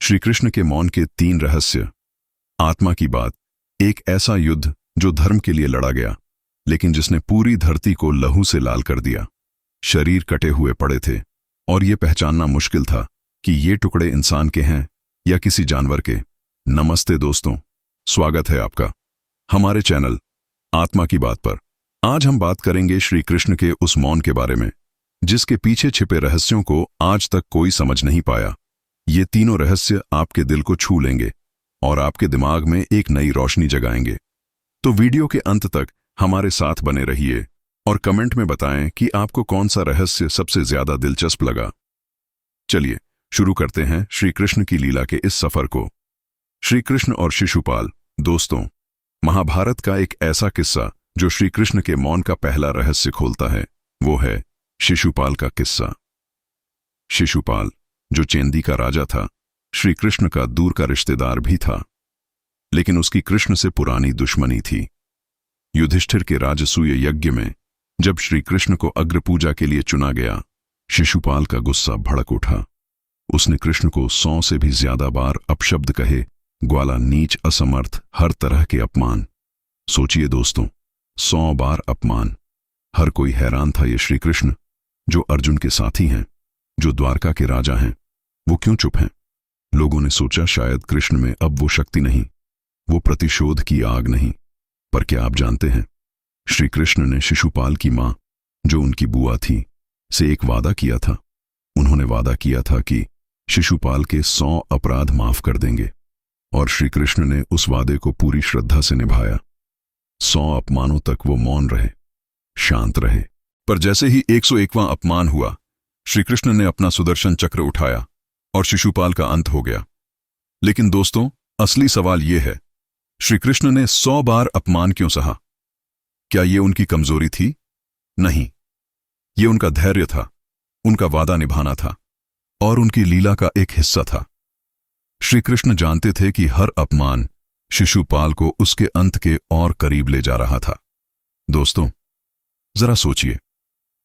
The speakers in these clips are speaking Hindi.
श्री कृष्ण के मौन के 3 रहस्य। आत्मा की बात, एक ऐसा युद्ध जो धर्म के लिए लड़ा गया, लेकिन जिसने पूरी धरती को लहू से लाल कर दिया। शरीर कटे हुए पड़े थे और यह पहचानना मुश्किल था कि ये टुकड़े इंसान के हैं या किसी जानवर के। नमस्ते दोस्तों, स्वागत है आपका हमारे चैनल आत्मा की बात पर। आज हम बात करेंगे श्री कृष्ण के उस मौन के बारे में जिसके पीछे छिपे रहस्यों को आज तक कोई समझ नहीं पाया। ये तीनों रहस्य आपके दिल को छू लेंगे और आपके दिमाग में एक नई रोशनी जगाएंगे। तो वीडियो के अंत तक हमारे साथ बने रहिए और कमेंट में बताएं कि आपको कौन सा रहस्य सबसे ज्यादा दिलचस्प लगा। चलिए शुरू करते हैं श्री कृष्ण की लीला के इस सफर को। श्री कृष्ण और शिशुपाल। दोस्तों, महाभारत का एक ऐसा किस्सा जो श्री कृष्ण के मौन का पहला रहस्य खोलता है, वो है शिशुपाल का किस्सा। शिशुपाल, जो चेंदी का राजा था, श्री कृष्ण का दूर का रिश्तेदार भी था, लेकिन उसकी कृष्ण से पुरानी दुश्मनी थी। युधिष्ठिर के राजसूय यज्ञ में जब श्री कृष्ण को अग्र पूजा के लिए चुना गया, शिशुपाल का गुस्सा भड़क उठा। उसने कृष्ण को 100 से भी ज्यादा बार अपशब्द कहे, ग्वाला, नीच, असमर्थ, हर तरह के अपमान। सोचिए दोस्तों, 100 बार अपमान। हर कोई हैरान था, ये श्री कृष्ण जो अर्जुन के साथी हैं, जो द्वारका के राजा हैं, वो क्यों चुप हैं? लोगों ने सोचा शायद कृष्ण में अब वो शक्ति नहीं, वो प्रतिशोध की आग नहीं। पर क्या आप जानते हैं, श्री कृष्ण ने शिशुपाल की मां, जो उनकी बुआ थी, से एक वादा किया था। उन्होंने वादा किया था कि शिशुपाल के 100 अपराध माफ कर देंगे, और श्री कृष्ण ने उस वादे को पूरी श्रद्धा से निभाया। 100 अपमानों तक वो मौन रहे, शांत रहे। पर जैसे ही 101वां अपमान हुआ, श्री कृष्ण ने अपना सुदर्शन चक्र उठाया और शिशुपाल का अंत हो गया। लेकिन दोस्तों, असली सवाल यह है, श्री कृष्ण ने 100 बार अपमान क्यों सहा? क्या यह उनकी कमजोरी थी? नहीं, यह उनका धैर्य था, उनका वादा निभाना था और उनकी लीला का एक हिस्सा था। श्री कृष्ण जानते थे कि हर अपमान शिशुपाल को उसके अंत के और करीब ले जा रहा था। दोस्तों, जरा सोचिए,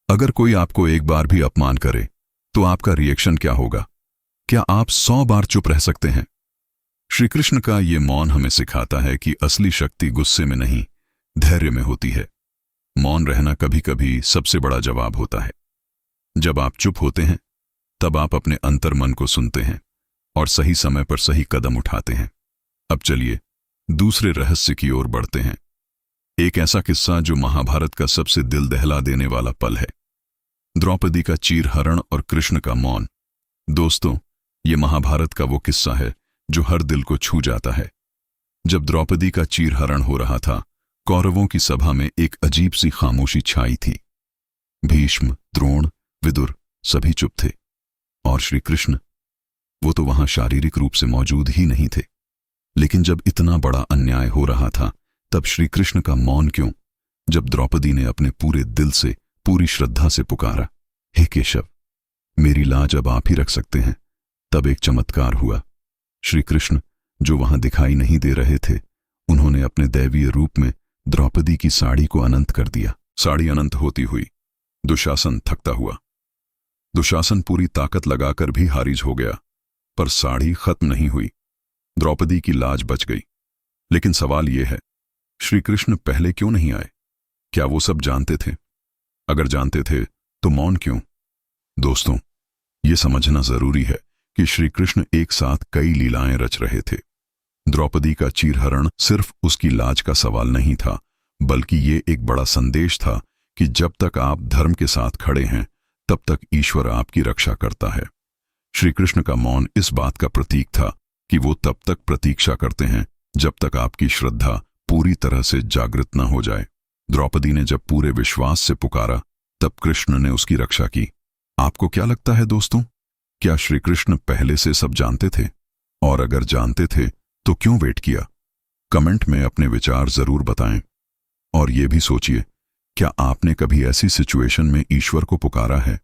अगर कोई आपको एक बार भी अपमान करे तो आपका रिएक्शन क्या होगा? क्या आप 100 बार चुप रह सकते हैं? श्री कृष्ण का ये मौन हमें सिखाता है कि असली शक्ति गुस्से में नहीं, धैर्य में होती है। मौन रहना कभी कभी सबसे बड़ा जवाब होता है। जब आप चुप होते हैं, तब आप अपने अंतर्मन को सुनते हैं और सही समय पर सही कदम उठाते हैं। अब चलिए दूसरे रहस्य की ओर बढ़ते हैं। एक ऐसा किस्सा जो महाभारत का सबसे दिल दहला देने वाला पल है, द्रौपदी का चीरहरण और कृष्ण का मौन। दोस्तों, ये महाभारत का वो किस्सा है जो हर दिल को छू जाता है। जब द्रौपदी का चीरहरण हो रहा था, कौरवों की सभा में एक अजीब सी खामोशी छाई थी। भीष्म, द्रोण, विदुर सभी चुप थे, और श्री कृष्ण, वो तो वहां शारीरिक रूप से मौजूद ही नहीं थे। लेकिन जब इतना बड़ा अन्याय हो रहा था, तब श्री कृष्ण का मौन क्यों? जब द्रौपदी ने अपने पूरे दिल से, पूरी श्रद्धा से पुकारा, हे केशव, मेरी लाज अब आप ही रख सकते हैं, तब एक चमत्कार हुआ। श्री कृष्ण, जो वहां दिखाई नहीं दे रहे थे, उन्होंने अपने दैवीय रूप में द्रौपदी की साड़ी को अनंत कर दिया। साड़ी अनंत होती हुई दुशासन थकता हुआ। दुशासन पूरी ताकत लगाकर भी हारिज हो गया, पर साड़ी खत्म नहीं हुई। द्रौपदी की लाज बच गई। लेकिन सवाल यह है, श्री कृष्ण पहले क्यों नहीं आए? क्या वो सब जानते थे? अगर जानते थे तो मौन क्यों? दोस्तों, ये समझना जरूरी है कि श्री कृष्ण एक साथ कई लीलाएं रच रहे थे। द्रौपदी का चीरहरण सिर्फ उसकी लाज का सवाल नहीं था, बल्कि ये एक बड़ा संदेश था कि जब तक आप धर्म के साथ खड़े हैं, तब तक ईश्वर आपकी रक्षा करता है। श्री कृष्ण का मौन इस बात का प्रतीक था कि वो तब तक प्रतीक्षा करते हैं जब तक आपकी श्रद्धा पूरी तरह से जागृत न हो जाए। द्रौपदी ने जब पूरे विश्वास से पुकारा, तब कृष्ण ने उसकी रक्षा की। आपको क्या लगता है दोस्तों, क्या श्री कृष्ण पहले से सब जानते थे? और अगर जानते थे तो क्यों वेट किया? कमेंट में अपने विचार जरूर बताएं। और ये भी सोचिए, क्या आपने कभी ऐसी सिचुएशन में ईश्वर को पुकारा है?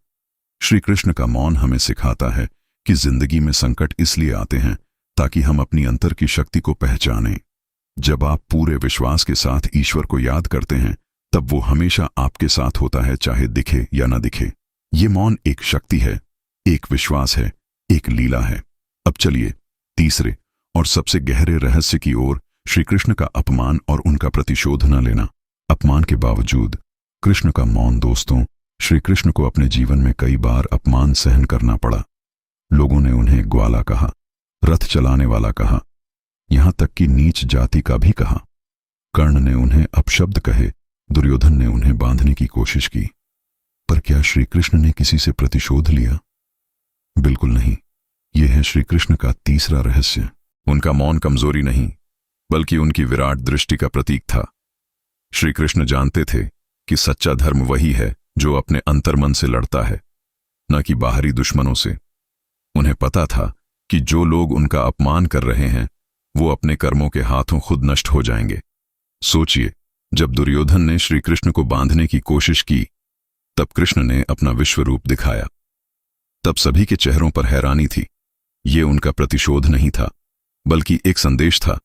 श्री कृष्ण का मौन हमें सिखाता है कि जिंदगी में संकट इसलिए आते हैं ताकि हम अपनी अंतर की शक्ति को पहचानें। जब आप पूरे विश्वास के साथ ईश्वर को याद करते हैं, तब वो हमेशा आपके साथ होता है, चाहे दिखे या न दिखे। ये मौन एक शक्ति है, एक विश्वास है, एक लीला है। अब चलिए तीसरे और सबसे गहरे रहस्य की ओर, श्री कृष्ण का अपमान और उनका प्रतिशोध न लेना। अपमान के बावजूद कृष्ण का मौन। दोस्तों, श्री कृष्ण को अपने जीवन में कई बार अपमान सहन करना पड़ा। लोगों ने उन्हें ग्वाला कहा, रथ चलाने वाला कहा, यहां तक कि नीच जाति का भी कहा। कर्ण ने उन्हें अपशब्द कहे, दुर्योधन ने उन्हें बांधने की कोशिश की। पर क्या श्री कृष्ण ने किसी से प्रतिशोध लिया? बिल्कुल नहीं। यह है श्री कृष्ण का तीसरा रहस्य। उनका मौन कमजोरी नहीं, बल्कि उनकी विराट दृष्टि का प्रतीक था। श्री कृष्ण जानते थे कि सच्चा धर्म वही है जो अपने अंतर्मन से लड़ता है, न कि बाहरी दुश्मनों से। उन्हें पता था कि जो लोग उनका अपमान कर रहे हैं वो अपने कर्मों के हाथों खुद नष्ट हो जाएंगे। सोचिए, जब दुर्योधन ने श्री कृष्ण को बांधने की कोशिश की, तब कृष्ण ने अपना विश्व रूप दिखाया। तब सभी के चेहरों पर हैरानी थी। ये उनका प्रतिशोध नहीं था, बल्कि एक संदेश था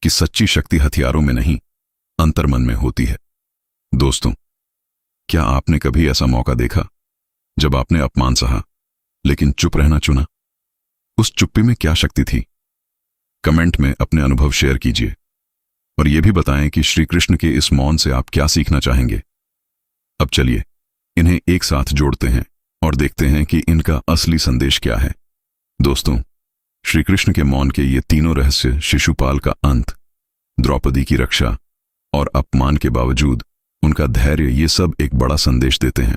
कि सच्ची शक्ति हथियारों में नहीं, अंतर्मन में होती है। दोस्तों, क्या आपने कभी ऐसा मौका देखा जब आपने अपमान सहा लेकिन चुप रहना चुना? उस चुप्पी में क्या शक्ति थी? कमेंट में अपने अनुभव शेयर कीजिए और यह भी बताएं कि श्री कृष्ण के इस मौन से आप क्या सीखना चाहेंगे। अब चलिए इन्हें एक साथ जोड़ते हैं और देखते हैं कि इनका असली संदेश क्या है। दोस्तों, श्री कृष्ण के मौन के ये तीनों रहस्य, शिशुपाल का अंत, द्रौपदी की रक्षा और अपमान के बावजूद उनका धैर्य, ये सब एक बड़ा संदेश देते हैं।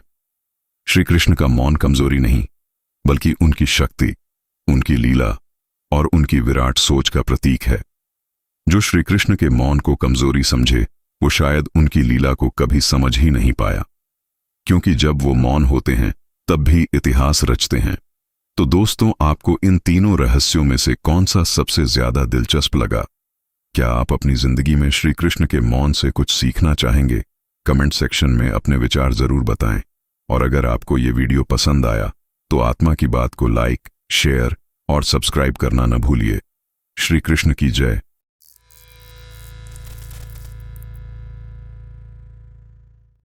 श्री कृष्ण का मौन कमजोरी नहीं, बल्कि उनकी शक्ति, उनकी लीला और उनकी विराट सोच का प्रतीक है। जो श्री कृष्ण के मौन को कमजोरी समझे, वो शायद उनकी लीला को कभी समझ ही नहीं पाया, क्योंकि जब वो मौन होते हैं तब भी इतिहास रचते हैं। तो दोस्तों, आपको इन तीनों रहस्यों में से कौन सा सबसे ज्यादा दिलचस्प लगा? क्या आप अपनी जिंदगी में श्री कृष्ण के मौन से कुछ सीखना चाहेंगे? कमेंट सेक्शन में अपने विचार जरूर बताएं। और अगर आपको ये वीडियो पसंद आया तो आत्मा की बात को लाइक, शेयर और सब्सक्राइब करना न भूलिए। श्री कृष्ण की जय।